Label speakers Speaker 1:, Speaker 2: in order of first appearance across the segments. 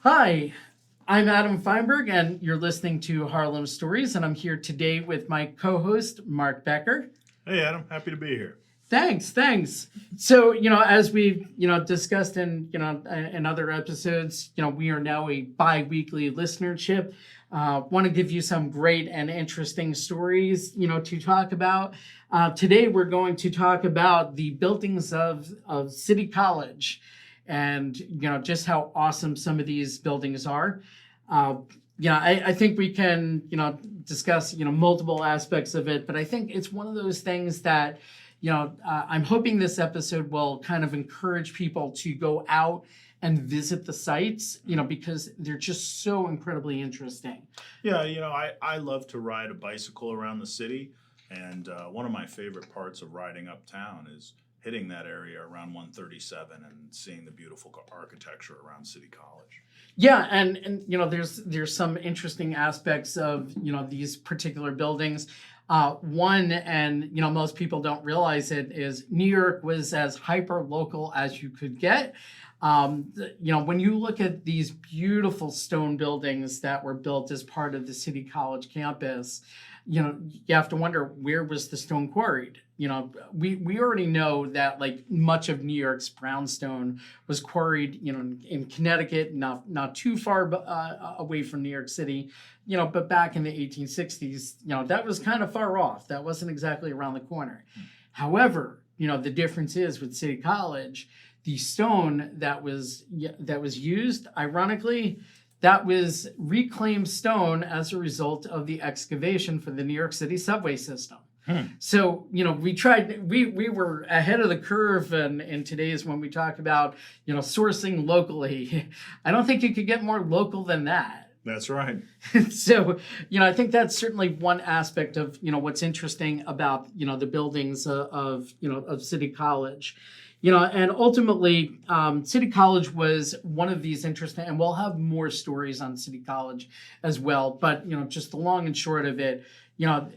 Speaker 1: Hi, I'm Adam Feinberg, and you're listening to Harlem Stories, and I'm here today with my co-host, Mark Becker.
Speaker 2: Hey, Adam. Happy to be here.
Speaker 1: Thanks. So, as we've, discussed in other episodes, we are now a bi-weekly listenership. Want to give you some great and interesting stories, to talk about. Today, we're going to talk about the buildings of City College and, just how awesome some of these buildings are. I think we can, discuss, multiple aspects of it, but I think it's one of those things that, I'm hoping this episode will kind of encourage people to go out and visit the sites, because they're just so incredibly interesting.
Speaker 2: Yeah, I love to ride a bicycle around the city, and one of my favorite parts of riding uptown is hitting that area around 137 and seeing the beautiful architecture around City College.
Speaker 1: Yeah, and there's some interesting aspects of these particular buildings. One, and most people don't realize it, is New York was as hyper local as you could get. When you look at these beautiful stone buildings that were built as part of the City College campus, you have to wonder, where was the stone quarried? We already know that like much of New York's brownstone was quarried, in Connecticut, not too far away from New York City, but back in the 1860s, that was kind of far off. That wasn't exactly around the corner. However, the difference is with City College, the stone that was used, ironically, that was reclaimed stone as a result of the excavation for the New York City subway system. So, we were ahead of the curve, and in today's, when we talk about, sourcing locally, I don't think you could get more local than that.
Speaker 2: That's right.
Speaker 1: So, I think that's certainly one aspect of, what's interesting about, the buildings of City College. And ultimately, City College was one of these interesting, and we'll have more stories on City College as well. But, just the long and short of it,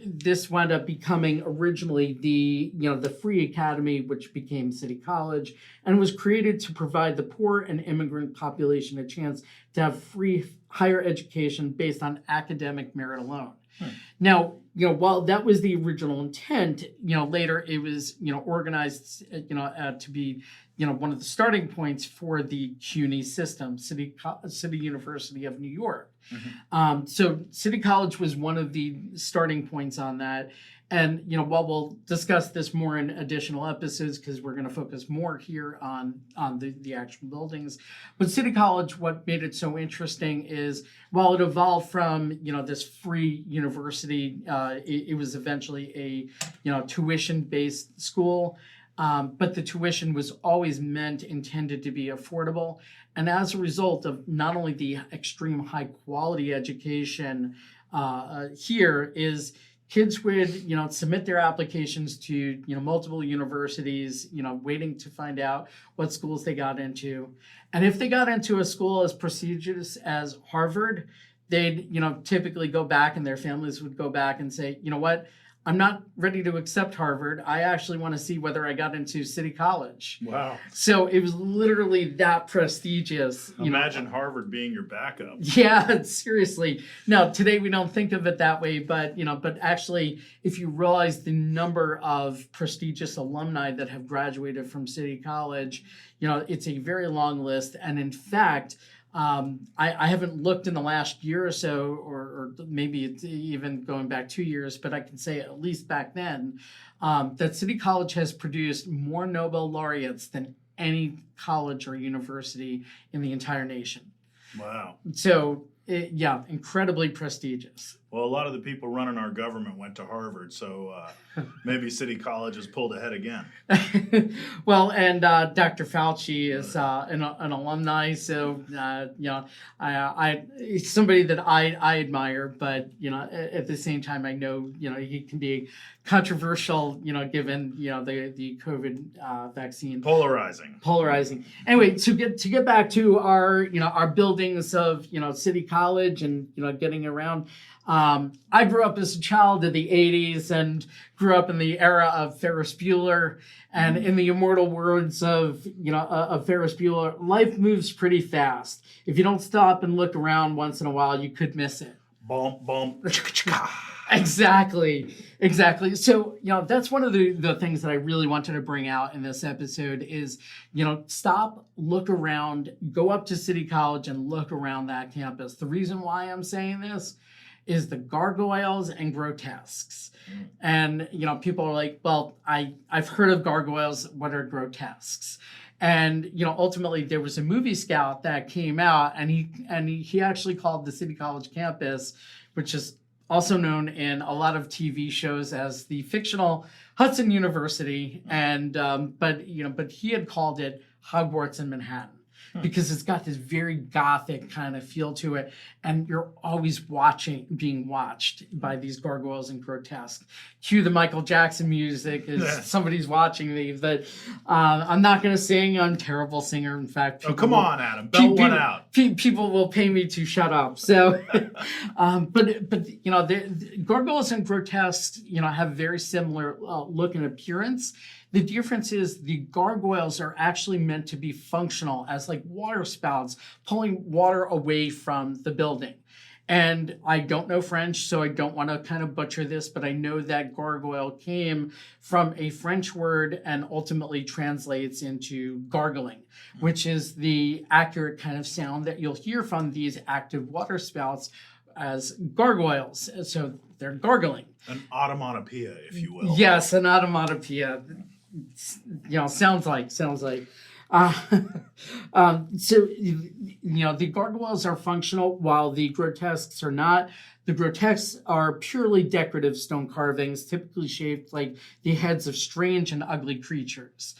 Speaker 1: this wound up becoming originally the free academy, which became City College, and was created to provide the poor and immigrant population a chance to have free higher education based on academic merit alone. Now, while that was the original intent, later it was, organized, to be, one of the starting points for the CUNY system, City University of New York. Mm-hmm. So City College was one of the starting points on that. And, while we'll discuss this more in additional episodes, because we're going to focus more here on the actual buildings. But City College, what made it so interesting is, while it evolved from, this free university, it was eventually a, tuition-based school. But the tuition was always intended to be affordable. And as a result of not only the extreme high quality education here is, kids would, submit their applications to, multiple universities, waiting to find out what schools they got into. And if they got into a school as prestigious as Harvard, they'd, typically go back, and their families would go back and say, you know what? I'm not ready to accept Harvard. I actually want to see whether I got into City College.
Speaker 2: Wow.
Speaker 1: So it was literally that prestigious.
Speaker 2: Imagine Harvard being your backup.
Speaker 1: Yeah, seriously. Now, today we don't think of it that way, but actually, if you realize the number of prestigious alumni that have graduated from City College, it's a very long list. And in fact, I haven't looked in the last year or so, or maybe it's even going back 2 years, but I can say at least back then, that City College has produced more Nobel laureates than any college or university in the entire nation.
Speaker 2: Wow.
Speaker 1: So, incredibly prestigious.
Speaker 2: Well, a lot of the people running our government went to Harvard, so maybe City College has pulled ahead again.
Speaker 1: Well, and Dr. Fauci is an alumni, so he's somebody that I admire, but at the same time, I know he can be controversial, given the COVID vaccine.
Speaker 2: Polarizing.
Speaker 1: Anyway, to get back to our buildings of City College. College and, getting around. I grew up as a child of the 80s and grew up in the era of Ferris Bueller. And in the immortal words of, of Ferris Bueller, life moves pretty fast. If you don't stop and look around once in a while, you could miss it.
Speaker 2: Bump, bump.
Speaker 1: Exactly. So, that's one of the things that I really wanted to bring out in this episode is, stop, look around, go up to City College and look around that campus. The reason why I'm saying this is the Gargoyles and Grotesques. And, people are like, well, I've heard of Gargoyles. What are Grotesques? And, ultimately there was a movie scout that came out and he actually called the City College campus, which is also known in a lot of TV shows as the fictional Hudson University. And, but he had called it Hogwarts in Manhattan. Because it's got this very Gothic kind of feel to it. And you're always being watched by these gargoyles and grotesques. Cue the Michael Jackson music as somebody's watching me. But I'm not going to sing. I'm a terrible singer. In fact,
Speaker 2: come on, Adam. Belt one out.
Speaker 1: People will pay me to shut up. So, but the gargoyles and grotesques, have very similar look and appearance. The difference is the gargoyles are actually meant to be functional as like water spouts, pulling water away from the building. And I don't know French, so I don't want to kind of butcher this, but I know that gargoyle came from a French word and ultimately translates into gargling, which is the accurate kind of sound that you'll hear from these active water spouts as gargoyles. So they're gargling.
Speaker 2: An onomatopoeia, if you will.
Speaker 1: Yes, an onomatopoeia. Sounds like. So, the gargoyles are functional while the grotesques are not. The grotesques are purely decorative stone carvings, typically shaped like the heads of strange and ugly creatures.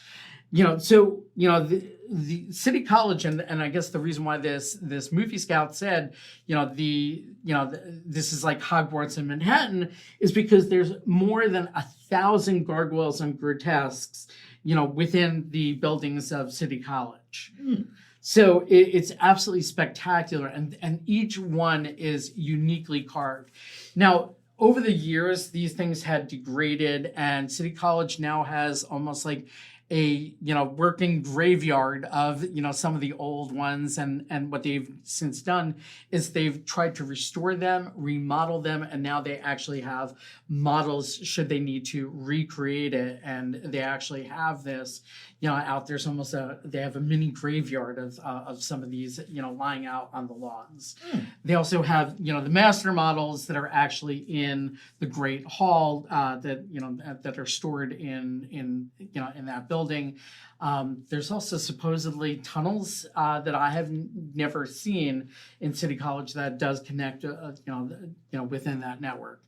Speaker 1: The City College, and I guess the reason why this movie scout said, this is like Hogwarts in Manhattan is because there's more than 1,000 gargoyles and grotesques, within the buildings of City College. So it's absolutely spectacular, and each one is uniquely carved. Now, over the years, these things had degraded, and City College now has almost like a working graveyard of some of the old ones, and what they've since done is they've tried to restore them, remodel them, and now they actually have models should they need to recreate it, and they actually have this out there's almost they have a mini graveyard of some of these lying out on the lawns. They also have the master models that are actually in the Great Hall that are stored in that building. There's also supposedly tunnels that I have never seen in City College that does connect within that network.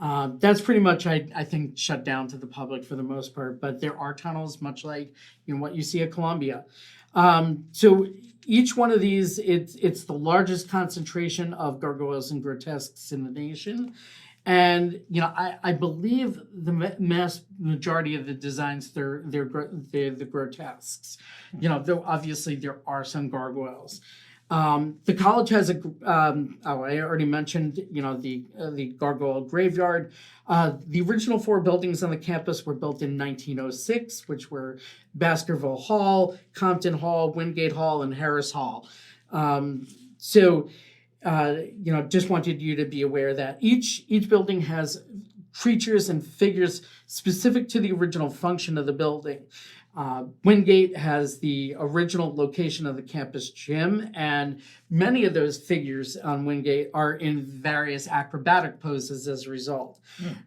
Speaker 1: That's pretty much, I think, shut down to the public for the most part, but there are tunnels, much like what you see at Columbia. So each one of these, it's the largest concentration of gargoyles and grotesques in the nation. And I believe the mass majority of the designs they're the grotesques. Though obviously there are some gargoyles. The college has I already mentioned the gargoyle graveyard. The original 4 buildings on the campus were built in 1906, which were Baskerville Hall, Compton Hall, Wingate Hall, and Harris Hall. Just wanted you to be aware that each building has creatures and figures specific to the original function of the building. Wingate has the original location of the campus gym, and many of those figures on Wingate are in various acrobatic poses as a result.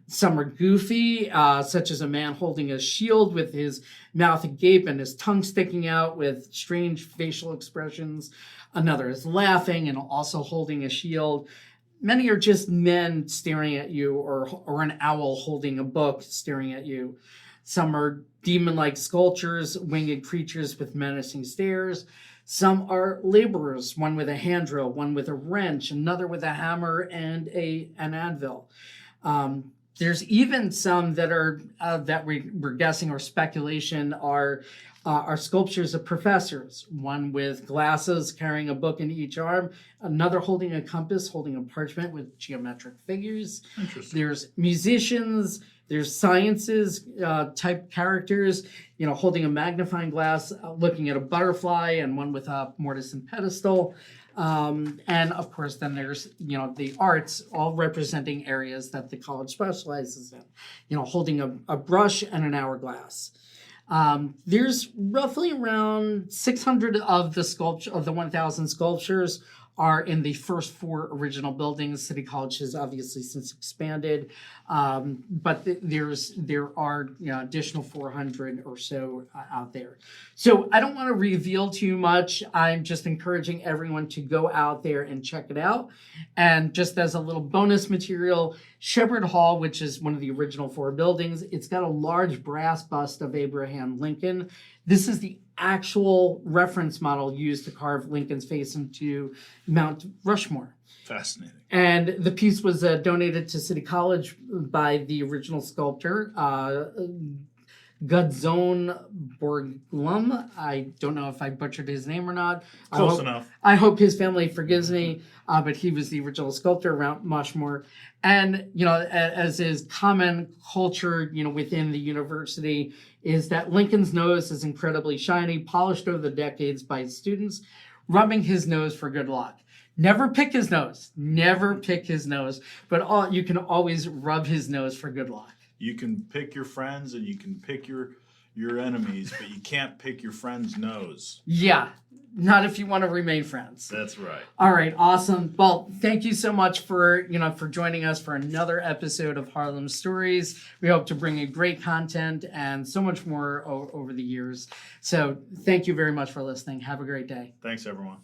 Speaker 1: Some are goofy, such as a man holding a shield with his mouth agape and his tongue sticking out with strange facial expressions. Another is laughing and also holding a shield. Many are just men staring at you, or an owl holding a book staring at you. Some are demon-like sculptures, winged creatures with menacing stares. Some are laborers, one with a hand drill, one with a wrench, another with a hammer and an anvil. There's even some that are that we're guessing or speculation are are sculptures of professors, one with glasses carrying a book in each arm, another holding a compass, holding a parchment with geometric figures.
Speaker 2: Interesting.
Speaker 1: There's musicians, there's sciences type characters, holding a magnifying glass, looking at a butterfly, and one with a mortise and pedestal. And of course, then there's, the arts, all representing areas that the college specializes in, holding a brush and an hourglass. There's roughly around 600 of the 1,000 sculptures are in the first 4 original buildings. City College has obviously since expanded, but there are additional 400 or so out there. So I don't want to reveal too much. I'm just encouraging everyone to go out there and check it out. And just as a little bonus material, Shepherd Hall, which is one of the original 4 buildings, it's got a large brass bust of Abraham Lincoln. This is the actual reference model used to carve Lincoln's face into Mount Rushmore.
Speaker 2: Fascinating.
Speaker 1: And the piece was donated to City College by the original sculptor, Gudzone Borglum. I don't know if I butchered his name or not.
Speaker 2: Close enough.
Speaker 1: I hope his family forgives me, but he was the original sculptor around Rushmore. And, as is common culture, within the university, is that Lincoln's nose is incredibly shiny, polished over the decades by his students, rubbing his nose for good luck. Never pick his nose. Never pick his nose. But you can always rub his nose for good luck.
Speaker 2: You can pick your friends and you can pick your enemies, but you can't pick your friend's nose.
Speaker 1: Yeah. Not if you want to remain friends.
Speaker 2: That's right.
Speaker 1: All right, awesome. Well, thank you so much for joining us for another episode of Harlem Stories. We hope to bring you great content and so much more over the years. So thank you very much for listening. Have a great day.
Speaker 2: Thanks, everyone.